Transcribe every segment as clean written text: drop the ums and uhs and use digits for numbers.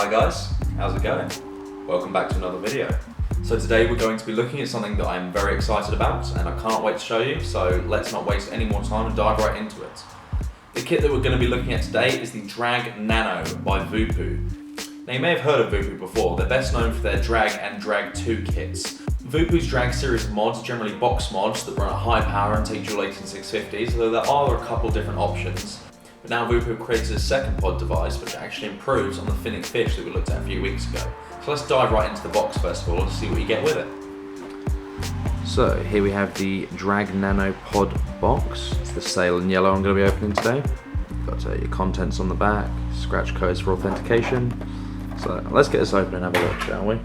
Hi guys, how's it going? Welcome back to another video. So today we're going to be looking at something that I'm very excited about and I can't wait to show you, so let's not waste any more time and dive right into it. The kit that we're going to be looking at today is the Drag Nano by Voopoo. Now you may have heard of Voopoo before. They're best known for their Drag and Drag 2 kits. Voopoo's Drag series of mods are generally box mods that run at high power and take dual 18650s, although there are a couple different options. But now Voopoo created a second pod device which actually improves on the finnick fish that we looked at a few weeks ago. So let's dive right into the box first of all to see what you get with it. So here we have the Drag Nano pod box. It's the sail in yellow I'm going to be opening today. Got your contents on the back, scratch codes for authentication. So let's get this open and have a look, shall we?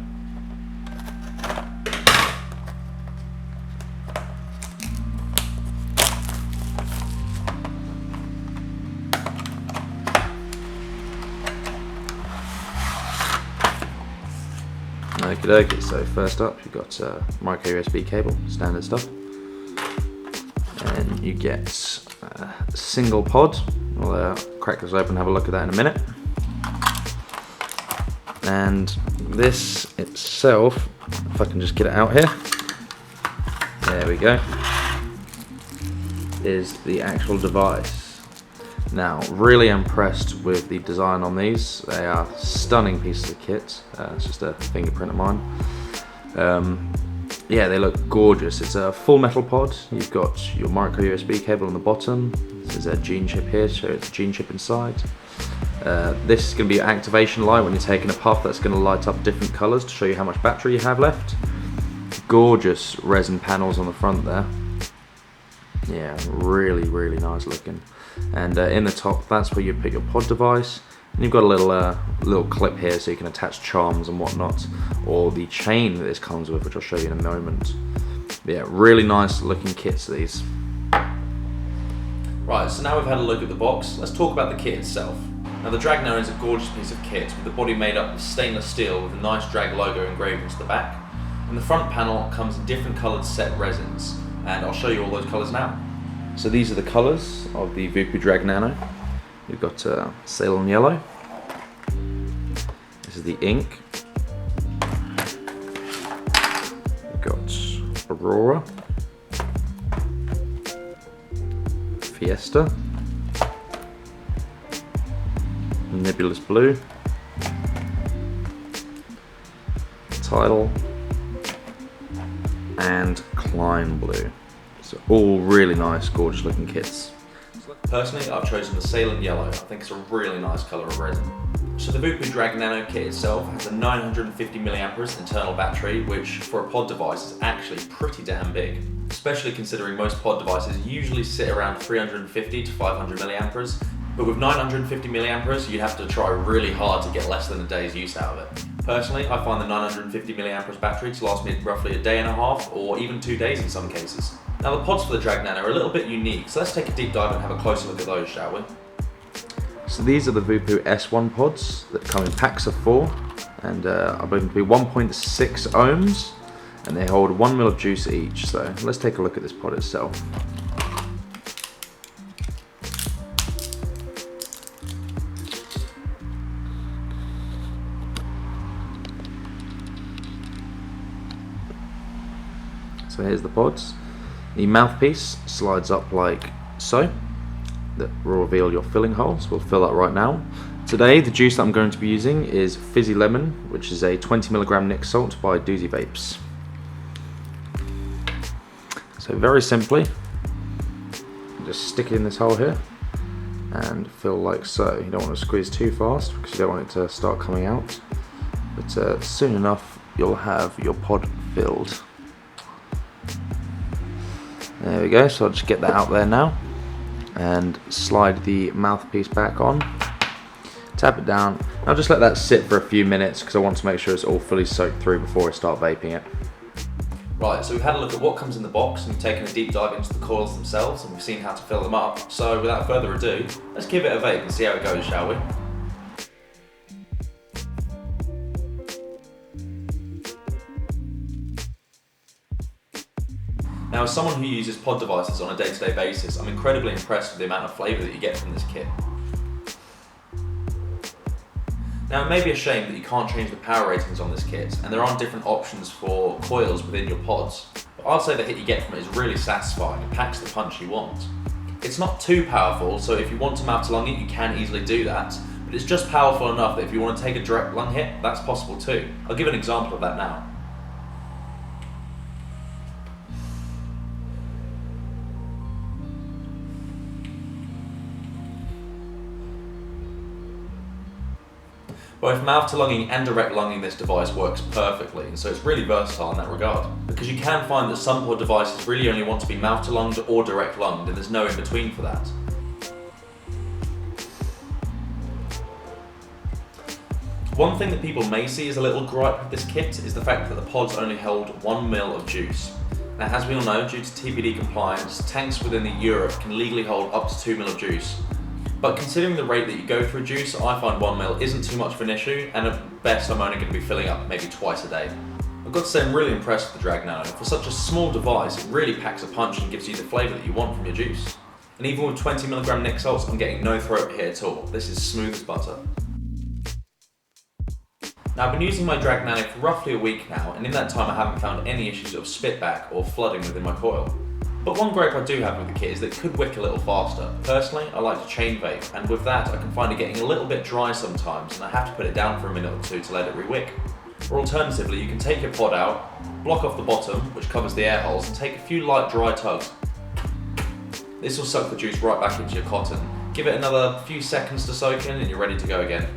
Okie dokie, so first up you've got a micro USB cable, standard stuff. And you get a single pod. We'll crack this open and have a look at that in a minute. And this itself, if I can just get it out here, there we go, is the actual device. Now, really impressed with the design on these. They are stunning pieces of kit. It's just a fingerprint of mine. Yeah, they look gorgeous. It's a full metal pod. You've got your micro USB cable on the bottom. This is a gene chip here, so it's a gene chip inside. This is going to be your activation light. When you're taking a puff, that's going to light up different colours to show you how much battery you have left. Gorgeous resin panels on the front there. Yeah, really, really nice looking. And in the top, that's where you put your pod device. And you've got a little clip here so you can attach charms and whatnot, or the chain that this comes with, which I'll show you in a moment. But yeah, really nice looking kits, these. Right, so now we've had a look at the box, let's talk about the kit itself. Now the Drag Nano is a gorgeous piece of kit with the body made up of stainless steel with a nice drag logo engraved into the back. And the front panel comes in different coloured set resins, and I'll show you all those colours now. So these are the colours of the Voopoo Drag Nano. We've got sail in yellow. This is the ink. We've got Aurora, Fiesta, Nebulous Blue, Tidal, and Klein Blue. So all really nice, gorgeous looking kits. Personally, I've chosen the sail in yellow. I think it's a really nice colour of resin. So the Voopoo Drag Nano kit itself has a 950 mAh internal battery, which for a pod device is actually pretty damn big. Especially considering most pod devices usually sit around 350 to 500 mAh. But with 950 mAh, you'd have to try really hard to get less than a day's use out of it. Personally, I find the 950 mAh battery to last me roughly a day and a half, or even 2 days in some cases. Now the pods for the Drag Nano are a little bit unique, so let's take a deep dive and have a closer look at those, shall we? So these are the Voopoo S1 pods that come in packs of 4, and I believe them to be 1.6 ohms, and they hold 1 ml of juice each. So let's take a look at this pod itself. So here's the pods. The mouthpiece slides up like so. That will reveal your filling holes. We'll fill that right now. Today, the juice that I'm going to be using is Fizzy Lemon, which is a 20mg Nick Salt by Vapes. So very simply, just stick it in this hole here and fill like so. You don't want to squeeze too fast because you don't want it to start coming out. But soon enough, you'll have your pod filled. There we go, so I'll just get that out there now and slide the mouthpiece back on, tap it down. I'll just let that sit for a few minutes because I want to make sure it's all fully soaked through before I start vaping it. Right, so we've had a look at what comes in the box and we've taken a deep dive into the coils themselves and we've seen how to fill them up. So without further ado, let's give it a vape and see how it goes, shall we? Now, as someone who uses pod devices on a day-to-day basis, I'm incredibly impressed with the amount of flavour that you get from this kit. Now it may be a shame that you can't change the power ratings on this kit, and there aren't different options for coils within your pods, but I'd say the hit you get from it is really satisfying and packs the punch you want. It's not too powerful, so if you want to mouth to lung it, you can easily do that, but it's just powerful enough that if you want to take a direct lung hit, that's possible too. I'll give an example of that now. Both mouth to lunging and direct lunging this device works perfectly, and so it's really versatile in that regard. Because you can find that some pod devices really only want to be mouth to lunged or direct lunged, and there's no in between for that. One thing that people may see as a little gripe with this kit is the fact that the pods only hold 1 ml of juice. Now, as we all know, due to TPD compliance, tanks within Europe can legally hold up to 2 ml of juice. But considering the rate that you go through juice, I find 1 ml isn't too much of an issue, and at best I'm only going to be filling up maybe twice a day. I've got to say I'm really impressed with the Drag Nano. For such a small device, it really packs a punch and gives you the flavour that you want from your juice. And even with 20mg nic salts, I'm getting no throat hit at all. This is smooth as butter. Now, I've been using my Drag Nano for roughly a week now, and in that time I haven't found any issues of spitback or flooding within my coil. But one gripe I do have with the kit is that it could wick a little vaper. Personally, I like to chain vape, and with that I can find it getting a little bit dry sometimes, and I have to put it down for a minute or two to let it re-wick. Or alternatively, you can take your pod out, block off the bottom, which covers the air holes, and take a few light dry tugs. This will suck the juice right back into your cotton. Give it another few seconds to soak in and you're ready to go again.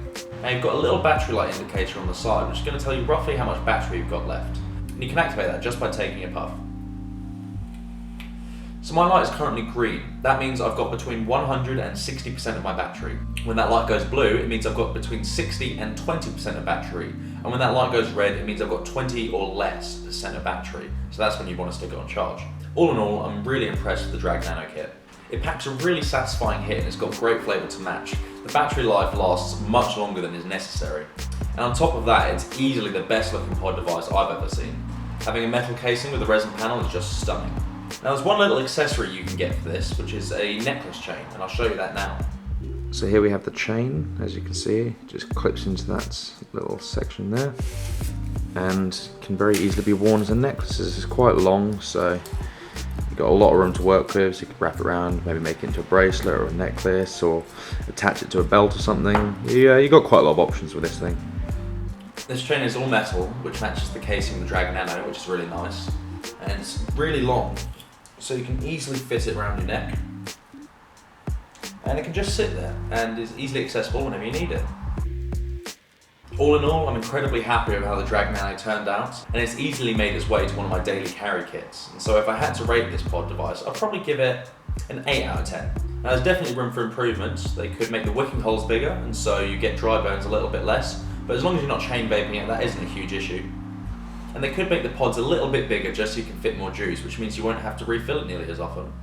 Now you've got a little battery light indicator on the side, which is going to tell you roughly how much battery you've got left. And you can activate that just by taking a puff. So my light is currently green. That means I've got between 100 and 60% of my battery. When that light goes blue, it means I've got between 60 and 20% of battery. And when that light goes red, it means I've got 20 or less percent of battery. So that's when you want to stick it on charge. All in all, I'm really impressed with the Drag Nano kit. It packs a really satisfying hit and it's got great flavour to match. The battery life lasts much longer than is necessary. And on top of that, it's easily the best looking pod device I've ever seen. Having a metal casing with a resin panel is just stunning. Now there's one little accessory you can get for this, which is a necklace chain, and I'll show you that now. So here we have the chain, as you can see, it just clips into that little section there and can very easily be worn as a necklace. This is quite long, so you've got a lot of room to work with, so you can wrap it around, maybe make it into a bracelet or a necklace, or attach it to a belt or something. Yeah, you've got quite a lot of options with this thing. This chain is all metal, which matches the casing of the Drag Nano, which is really nice, and it's really long, so you can easily fit it around your neck. And it can just sit there and is easily accessible whenever you need it. All in all, I'm incredibly happy with how the Drag Nano turned out, and it's easily made its way to one of my daily carry kits. And so if I had to rate this pod device, I'd probably give it an 8 out of 10. Now there's definitely room for improvement. They could make the wicking holes bigger, and so you get dry burns a little bit less, but as long as you're not chain vaping it, that isn't a huge issue. And they could make the pods a little bit bigger just so you can fit more juice, which means you won't have to refill it nearly as often.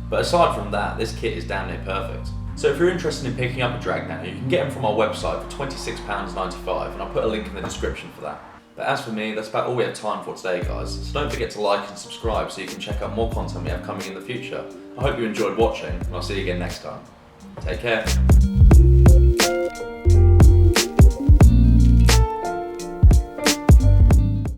But aside from that, this kit is damn near perfect. So if you're interested in picking up a Drag Nano, you can get them from our website for £26.95, and I'll put a link in the description for that. But as for me, that's about all we have time for today, guys. So don't forget to like and subscribe so you can check out more content we have coming in the future. I hope you enjoyed watching, and I'll see you again next time. Take care.